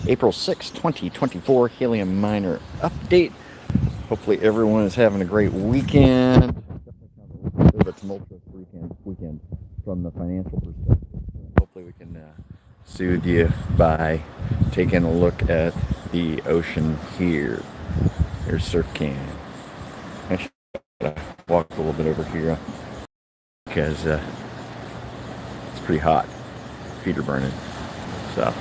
April 6, 2024 Helium Miner Update. Hopefully everyone is having a great weekend. Definitely kind of a bit of a tumultuous weekend from the financial perspective. Hopefully we can soothe you by taking a look at the ocean here. Here's Surf Can. Actually, I gotta walk a little bit over here because it's pretty hot. Feet are burning. So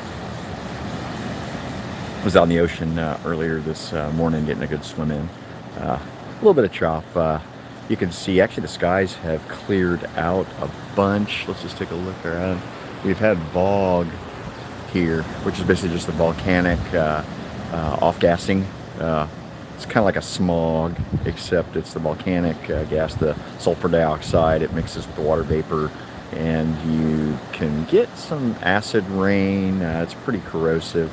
I was out in the ocean earlier this morning getting a good swim in. A little bit of chop. You can see actually the skies have cleared out a bunch. Let's just take a look around. We've had fog here, which is basically just the volcanic off-gassing. It's kind of like a smog, except it's the volcanic gas, the sulfur dioxide. It mixes with the water vapor, and you can get some acid rain. It's pretty corrosive.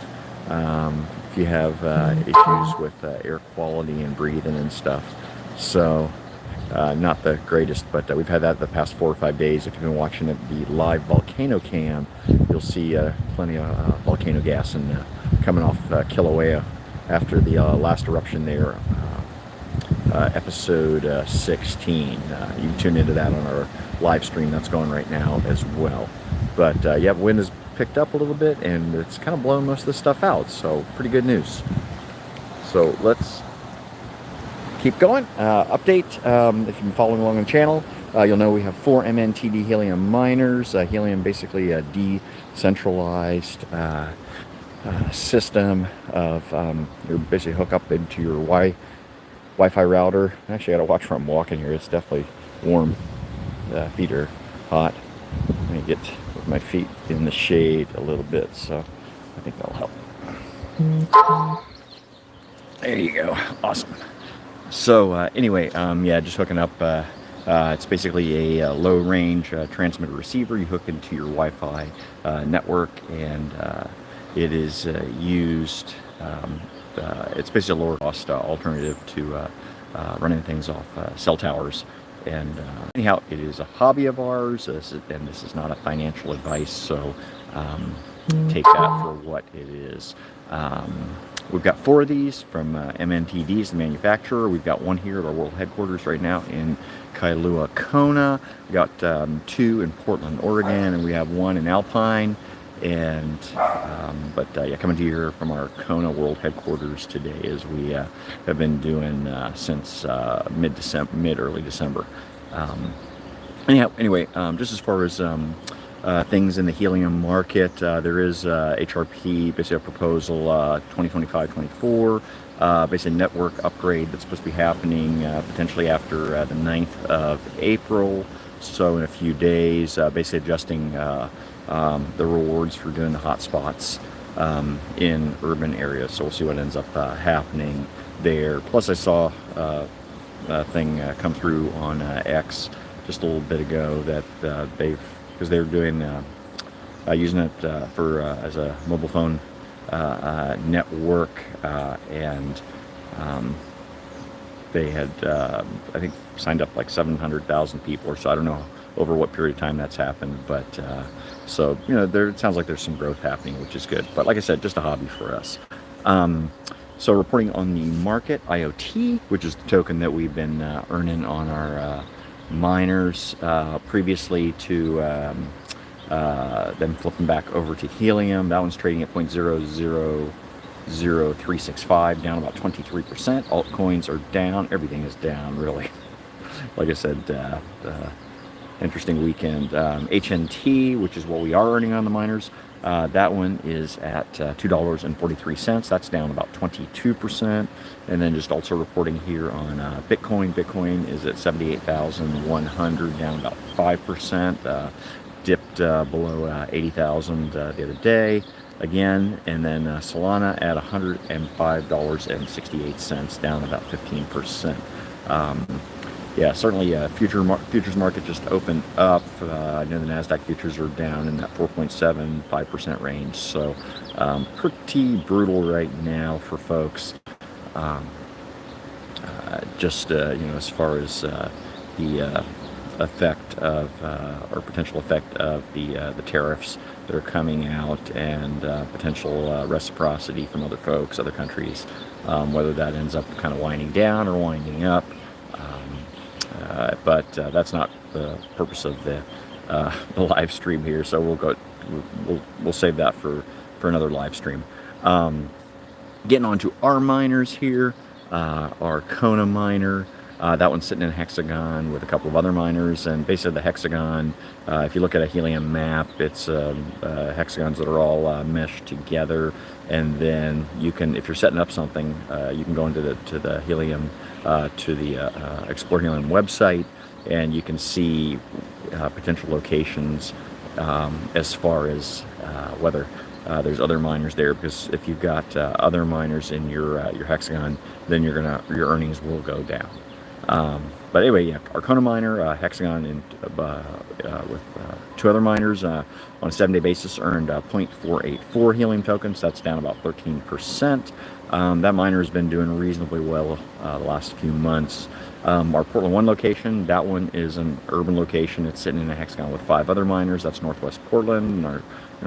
If you have issues with air quality and breathing and stuff. So not the greatest, but we've had that the past 4 or 5 days. If you've been watching the live volcano cam, you'll see plenty of volcano gas and coming off Kilauea after the last eruption there, episode 16. You can tune into that on our live stream that's going right now as well. But yeah, wind has picked up a little bit and it's kind of blowing most of this stuff out, so pretty good news. So let's keep going. Update, if you've been following along on the channel, you'll know we have 4 MNTD helium miners. Helium basically a decentralized system of you basically hook up into your Wi-Fi router. Actually, I gotta watch where I'm walking here. It's definitely warm. Feet are hot. Let me get with my feet in the shade a little bit, so I think that'll help. There you go. Awesome. So anyway, yeah, just hooking up. It's basically a low-range transmitter receiver. You hook into your Wi-Fi network, and it is used. It's basically a lower-cost alternative to running things off cell towers. And anyhow, it is a hobby of ours, and this is not a financial advice, so take that for what it is. We've got 4 of these from MNTD's, the manufacturer. We've got one here at our world headquarters right now in Kailua Kona. We've got 2 in Portland, Oregon, and we have 1 in Alpine. And yeah, coming to you here from our Kona world headquarters today, as we have been doing since early December. Anyhow, anyway, just as far as things in the helium market, there is HRP, basically a proposal 2025-24, basically network upgrade that's supposed to be happening potentially after the 9th of April. So in a few days, basically adjusting the rewards for doing the hotspots in urban areas. So we'll see what ends up happening there. Plus, I saw a thing come through on X just a little bit ago that because they were doing using it for as a mobile phone network, and they had I think signed up like 700,000 people or so. I don't know over what period of time that's happened, but so you know, it sounds like there's some growth happening, which is good. But like I said, just a hobby for us. So reporting on the market, IoT, which is the token that we've been earning on our miners previously to then flipping back over to Helium. That one's trading at 0.000365, down about 23%. Altcoins are down. Everything is down, really. Like I said, interesting weekend. HNT, which is what we are earning on the miners, that one is at $2.43. That's down about 22%. And then just also reporting here on Bitcoin. Bitcoin is at 78,100, down about 5%. Dipped below 80,000 the other day again. And then Solana at $105.68, down about 15%. Yeah, certainly futures market just opened up. I know the NASDAQ futures are down in that 4.75% range. So pretty brutal right now for folks. Just, you know, as far as the effect of or potential effect of the tariffs that are coming out, and potential reciprocity from other folks, other countries, whether that ends up kind of winding down or winding up. But that's not the purpose of the live stream here, so we'll save that for another live stream. Getting on to our miners here, our Kona miner. That one's sitting in a hexagon with a couple of other miners, and basically the hexagon, if you look at a Helium map, it's hexagons that are all meshed together, and then you can, if you're setting up something, you can go into the Helium, to the Explore Helium website, and you can see potential locations as far as whether there's other miners there, because if you've got other miners in your hexagon, then your earnings will go down. But anyway, yeah, our Kona miner, hexagon, with two other miners on a 7-day basis earned 0.484 Helium tokens. That's down about 13%. That miner has been doing reasonably well the last few months. Our Portland 1 location, that one is an urban location. It's sitting in a hexagon with 5 other miners. That's Northwest Portland, in our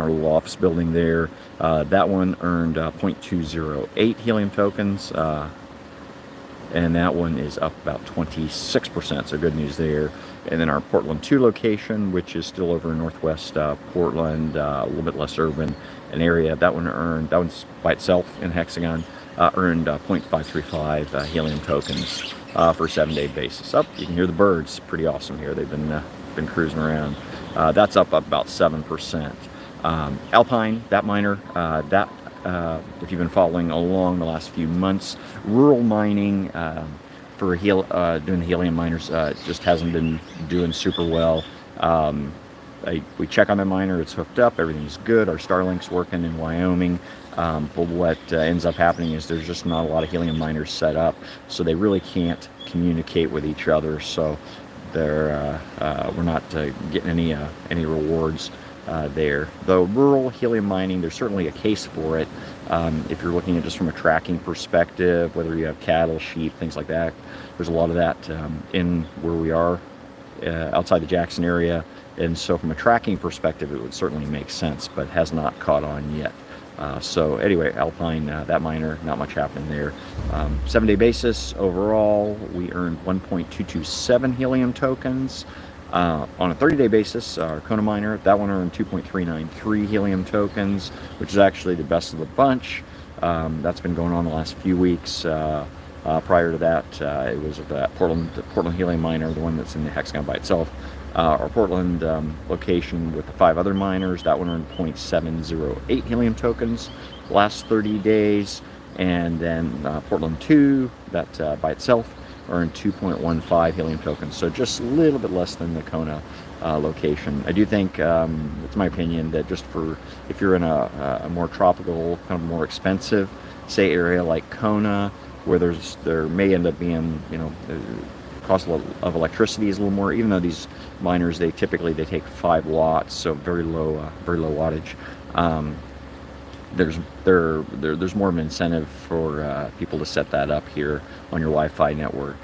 little office building there. That one earned 0.208 Helium tokens. And that one is up about 26%, so good news there. And then our Portland 2 location, which is still over in Northwest Portland, a little bit less urban an area, that one's by itself in hexagon, earned 0.535 Helium tokens for a 7-day basis. Up, you can hear the birds, pretty awesome here. They've been cruising around. That's up about 7%. Alpine, that miner, if you've been following along the last few months, rural mining for doing the Helium miners just hasn't been doing super well. We check on the miner, it's hooked up, everything's good, our Starlink's working in Wyoming, but what ends up happening is there's just not a lot of Helium miners set up, so they really can't communicate with each other, so we're not getting any rewards there. Though rural Helium mining, there's certainly a case for it. If you're looking at just from a tracking perspective, whether you have cattle, sheep, things like that, there's a lot of that in where we are outside the Jackson area, and so from a tracking perspective it would certainly make sense, but has not caught on yet. So anyway, Alpine, that miner, not much happening there. 7-day basis overall, we earned 1.227 Helium tokens. On a 30-day basis, our Kona miner, that one earned 2.393 Helium tokens, which is actually the best of the bunch. That's been going on the last few weeks. Prior to that, it was the Portland Helium miner, the one that's in the hexagon by itself. Our Portland location with the 5 other miners, that one earned 0.708 Helium tokens the last 30 days. And then Portland 2, that by itself, earned 2.15 Helium tokens, so just a little bit less than the Kona location. I do think, it's my opinion, that just if you're in a more tropical, kind of more expensive, say, area like Kona, where there may end up being, the cost of electricity is a little more, even though these miners, they typically take 5 watts, so very low wattage. There's more of an incentive for people to set that up here on your Wi-Fi network,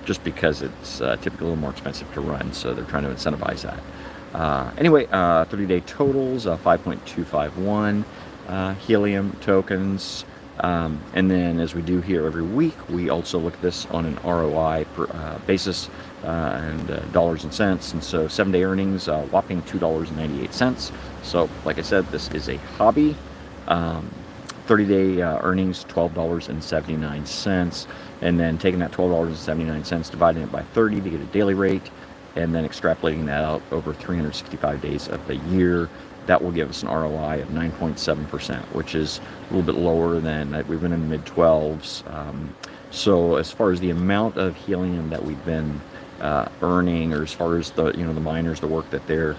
just because it's typically a little more expensive to run, so they're trying to incentivize that. Anyway, 30-day totals, 5.251 Helium tokens. And then, as we do here every week, we also look at this on an ROI basis, and dollars and cents. And so 7-day earnings, whopping $2.98. So like I said, this is a hobby. 30-day earnings, $12.79. And then taking that $12.79, dividing it by 30 to get a daily rate, and then extrapolating that out over 365 days of the year, that will give us an ROI of 9.7%, which is a little bit lower than we've been in the mid-12s. So as far as the amount of Helium that we've been earning, or as far as the miners, the work that they're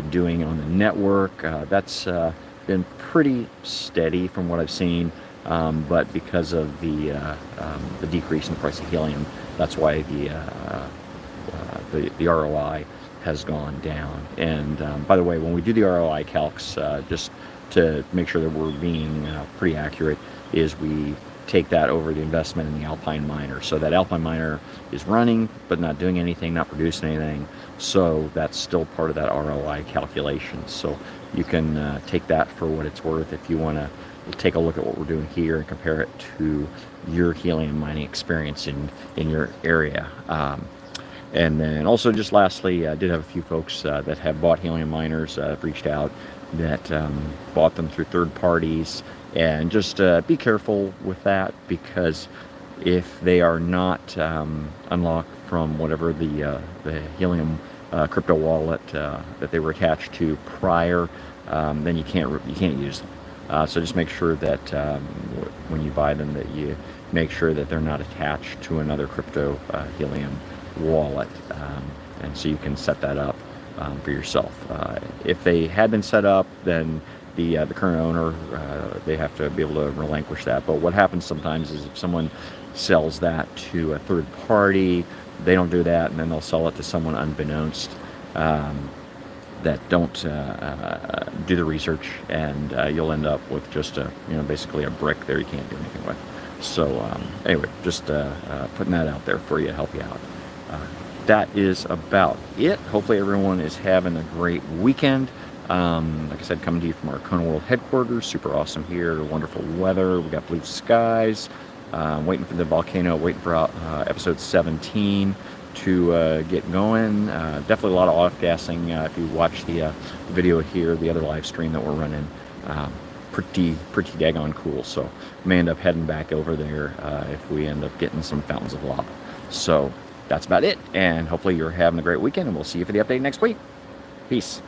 doing on the network, that's been pretty steady from what I've seen. But because of the decrease in the price of Helium, that's why the ROI has gone down. And by the way, when we do the ROI calcs, just to make sure that we're being pretty accurate, is we take that over the investment in the Alpine miner. So that Alpine miner is running, but not doing anything, not producing anything. So that's still part of that ROI calculation. So you can take that for what it's worth if you want to take a look at what we're doing here and compare it to your helium mining experience in your area. And then also, just lastly, I did have a few folks that have bought helium miners reached out that bought them through third parties. And just be careful with that, because if they are not unlocked from whatever the Helium crypto wallet that they were attached to prior, then you can't use them. So just make sure that when you buy them, that you make sure that they're not attached to another crypto Helium wallet, and so you can set that up for yourself. If they had been set up, then the current owner, they have to be able to relinquish that. But what happens sometimes is if someone sells that to a third party, they don't do that, and then they'll sell it to someone unbeknownst that don't do the research, and you'll end up with just basically a brick there you can't do anything with. So anyway, just putting that out there for you to help you out. That is about it. Hopefully everyone is having a great weekend. Like I said, coming to you from our Kona World headquarters. Super awesome here. Wonderful weather. We got blue skies. Waiting for the volcano. Waiting for episode 17 to get going. Definitely a lot of off-gassing. If you watch the video here, the other live stream that we're running, pretty daggone cool. So we may end up heading back over there if we end up getting some fountains of lava. So that's about it. And hopefully you're having a great weekend, and we'll see you for the update next week. Peace.